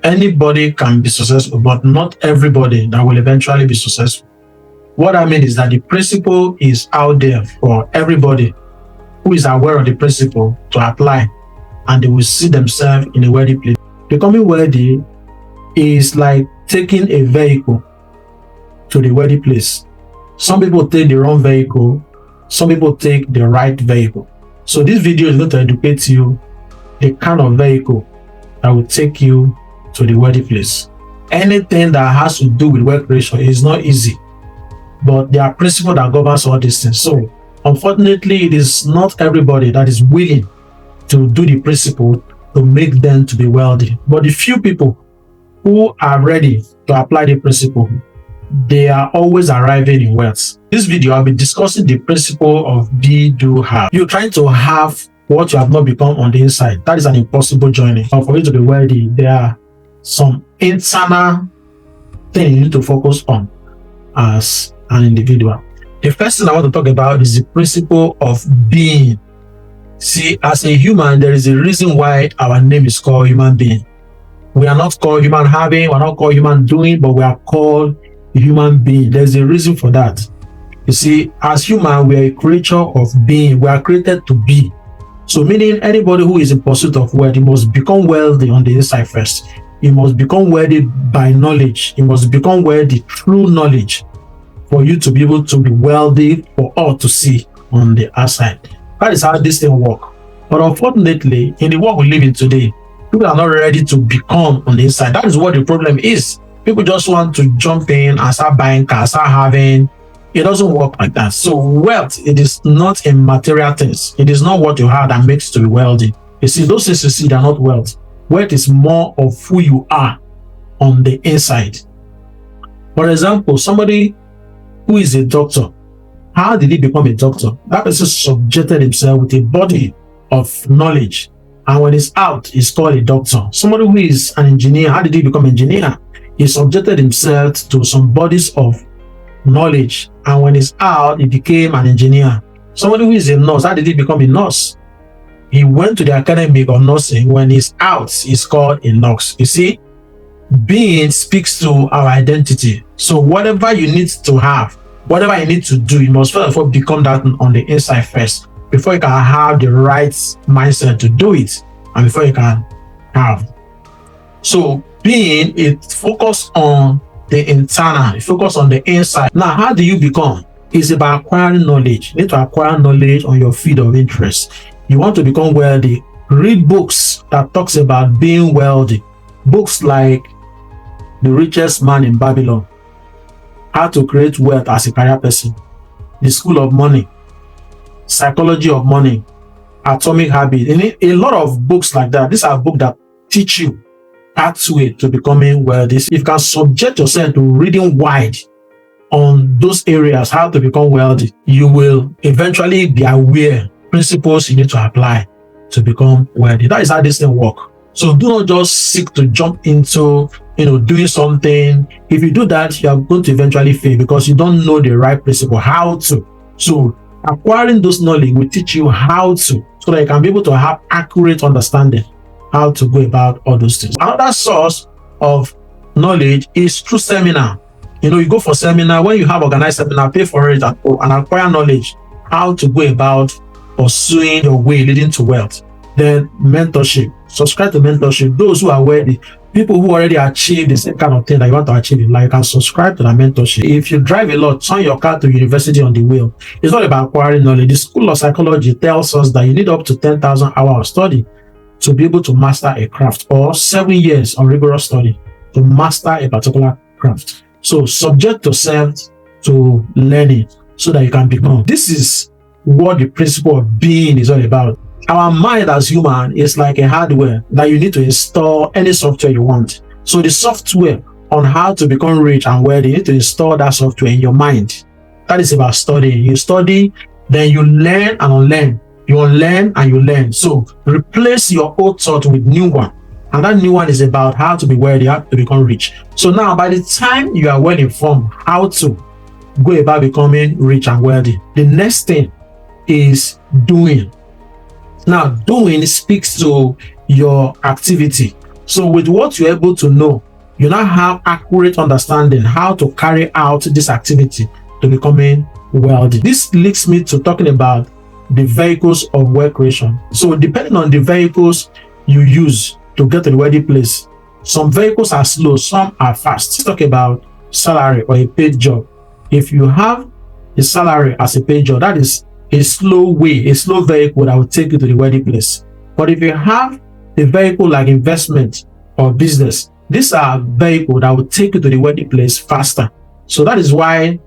Anybody can be successful, but not everybody that will eventually be successful. What I mean is that the principle is out there for everybody who is aware of the principle to apply, and they will see themselves in a wealthy place. Becoming wealthy is like taking a vehicle to the wealthy place. Some people take the wrong vehicle, some people take the right vehicle. So this video is going to educate you the kind of vehicle that will take you to the wealthy place. Anything that has to do with wealth creation is not easy, but there are principles that govern all these things. So unfortunately, it is not everybody that is willing to do the principle to make them to be wealthy. But the few people who are ready to apply the principle, they are always arriving in wealth. This video, I'll be discussing the principle of be, do, have. You're trying to have what you have not become on the inside. That is an impossible journey. But for you to be wealthy, there are some internal things you need to focus on as an individual. The first thing I want to talk about is the principle of being. See, as a human, there is a reason why our name is called human being. We are not called human having, we are not called human doing, but we are called human being. There's a reason for that. You see, as human, we are a creature of being. We are created to be. So meaning anybody who is in pursuit of wealth, he must become wealthy on the inside first. He must become wealthy by knowledge. He must become wealthy through knowledge for you to be able to be wealthy for all to see on the outside. That is how this thing works. But unfortunately, in the world we live in today, people are not ready to become on the inside. That is what the problem is. People just want to jump in and start buying cars, start having. It doesn't work like that. So wealth, it is not in material things. It is not what you have that makes you to be wealthy. You see, those things you see, they are not wealth. Wealth is more of who you are on the inside. For example, somebody who is a doctor, how did he become a doctor? That person subjected himself with a body of knowledge, and when he's out, he's called a doctor. Somebody who is an engineer, how did he become an engineer? He subjected himself to some bodies of knowledge, and when he's out, he became an engineer. Somebody who is a nurse, how did he become a nurse? He went to the academy of nursing. When he's out, he's called a nurse. You see, being speaks to our identity. So whatever you need to have, whatever you need to do, you must first of all become that on the inside first, before you can have the right mindset to do it, and before you can have. So being, it focus on the internal, it focus on the inside. Now, how do you become? It's about acquiring knowledge. You need to acquire knowledge on your field of interest. You want to become wealthy, read books that talks about being wealthy. Books like The Richest Man in Babylon, How to Create Wealth as a Career Person, The School of Money, Psychology of Money, Atomic Habit. A lot of books like that. These are books that teach you pathway to becoming wealthy. If you can subject yourself to reading wide on those areas, how to become wealthy, you will eventually be aware principles you need to apply to become wealthy. That is how this thing works. So do not just seek to jump into doing something. If you do that, you are going to eventually fail because you don't know the right principle, how to. So acquiring those knowledge will teach you how to, so that you can be able to have accurate understanding how to go about all those things. Another source of knowledge is through seminar. You go for seminar. When you have organized seminar, pay for it and acquire knowledge how to go about pursuing your way leading to wealth. Then mentorship. Subscribe to mentorship. Those who are worthy, people who already achieved the same kind of thing that you want to achieve in life, you can subscribe to the mentorship. If you drive a lot, turn your car to university on the wheel. It's not about acquiring knowledge. The School of Psychology tells us that you need up to 10,000 hours of study to be able to master a craft, or 7 years of rigorous study to master a particular craft. So subject yourself to learning so that you can become. This is what the principle of being is all about. Our mind as human is like a hardware that you need to install any software you want. So the software on how to become rich and wealthy, you need to install that software in your mind. That is about studying. You study, then you learn and unlearn. You unlearn and you learn. So replace your old thought with new one. And that new one is about how to be wealthy, how to become rich. So now by the time you are well informed how to go about becoming rich and wealthy, the next thing is doing. Now, doing speaks to your activity. So with what you're able to know, you now have accurate understanding how to carry out this activity to becoming wealthy. This leads me to talking about the vehicles of wealth creation. So depending on the vehicles you use to get to the wealthy place, some vehicles are slow, some are fast. Let's talk about salary or a paid job. If you have a salary as a paid job, that is a slow way, a slow vehicle that will take you to the wealthy place. But if you have a vehicle like investment or business, these are vehicles that will take you to the wealthy place faster. So that is why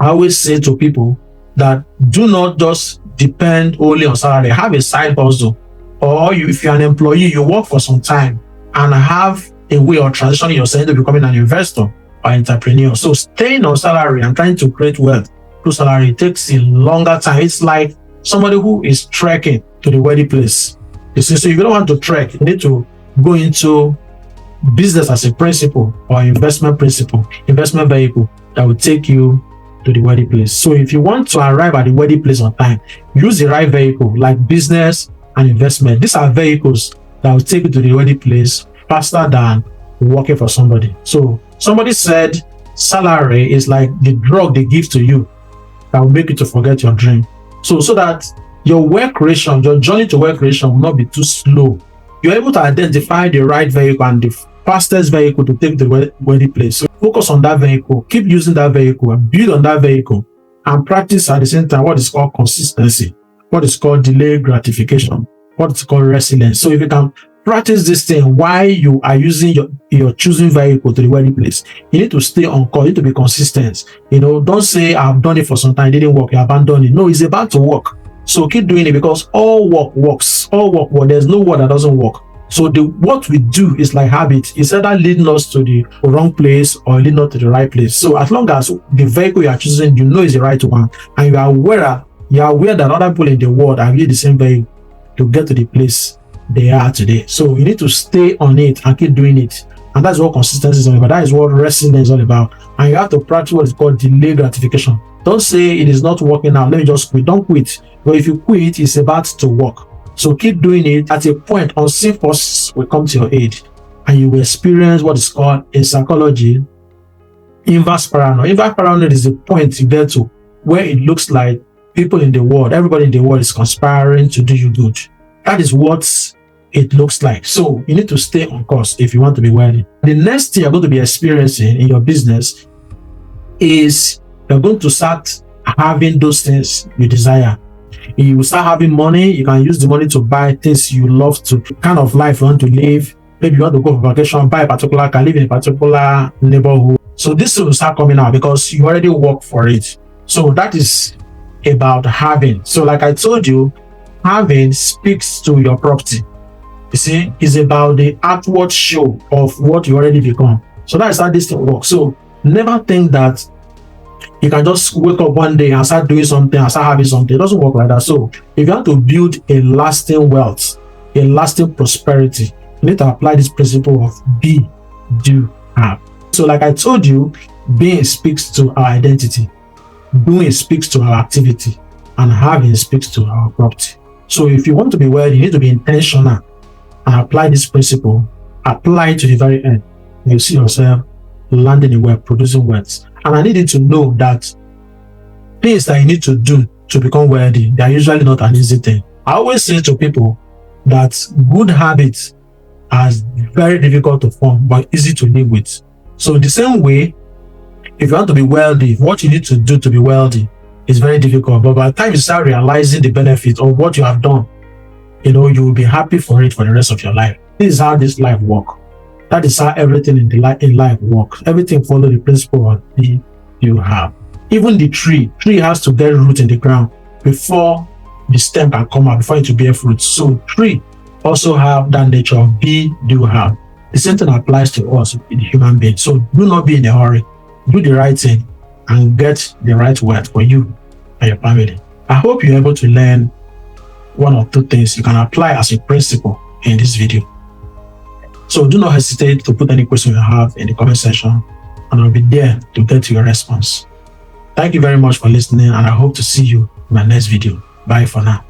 I always say to people that do not just depend only on salary. Have a side hustle, or if you're an employee, you work for some time and have a way of transitioning yourself into becoming an investor or entrepreneur. So staying on salary and trying to create wealth through salary takes a longer time. It's like somebody who is trekking to the wealthy place. You see, so if you don't want to trek, you need to go into business as a principle or investment vehicle that will take you to the wealthy place. So if you want to arrive at the wealthy place on time, use the right vehicle like business and investment. These are vehicles that will take you to the wealthy place faster than working for somebody. So somebody said salary is like the drug they give to you that will make you to forget your dream. So that your wealth creation, your journey to wealth creation will not be too slow. You're able to identify the right vehicle and the fastest vehicle to take the wealthy place. So focus on that vehicle, keep using that vehicle and build on that vehicle, and practice at the same time what is called consistency, what is called delayed gratification, what is called resilience. So if you can practice this thing while you are using your choosing vehicle to the wealthy place, you need to stay on course, you need to be consistent. Don't say I've done it for some time, it didn't work, you abandon it. No, it's about to work. So keep doing it, because all work works. All work works. There's no work that doesn't work. So what we do is like habit. It's either leading us to the wrong place or leading us to the right place. So as long as the vehicle you are choosing, is the right one, and you are aware that other people in the world are using the same vehicle to get to the place they are today. So you need to stay on it and keep doing it. And that's what consistency is all about. That is what resilience is all about. And you have to practice what is called delayed gratification. Don't say it is not working out, let me just quit. Don't quit. But if you quit, it's about to work. So keep doing it. At a point, unseen forces will come to your aid, and you will experience what is called in psychology inverse paranoia. Inverse paranoia is the point you get to where it looks like people in the world, everybody in the world is conspiring to do you good. That is what it looks like. So you need to stay on course if you want to be wealthy. The next thing you're going to be experiencing in your business is you're going to start having those things you desire. You will start having money. You can use the money to buy things you love, to kind of life you want to live. Maybe you want to go for vacation, buy a particular car, live in a particular neighborhood. So this will start coming out because you already work for it. So that is about having. So like I told you, having speaks to your property. You see, it's about the outward show of what you already become. So that is how this thing works. So never think that you can just wake up one day and start doing something and start having something. It doesn't work like that. So if you want to build a lasting wealth, a lasting prosperity, you need to apply this principle of be, do, have. So like I told you, being speaks to our identity, doing speaks to our activity, and having speaks to our property. So if you want to be wealthy, you need to be intentional and apply this principle, apply it to the very end. You see yourself landing in wealth, producing wealth. And I need you to know that things that you need to do to become wealthy, they are usually not an easy thing. I always say to people that good habits are very difficult to form, but easy to live with. So in the same way, if you want to be wealthy, what you need to do to be wealthy is very difficult. But by the time you start realizing the benefits of what you have done, you will be happy for it for the rest of your life. This is how this life works. That is how everything in life works. Everything follows the principle of be, you have. Even the tree has to get root in the ground before the stem can come out, before it will bear fruit. So tree also have that nature of be, do, have. The same thing applies to us, the human being. So do not be in a hurry. Do the right thing and get the right wealth for you and your family. I hope you're able to learn one or two things you can apply as a principle in this video. So do not hesitate to put any question you have in the comment section, and I'll be there to get to your response. Thank you very much for listening, and I hope to see you in my next video. Bye for now.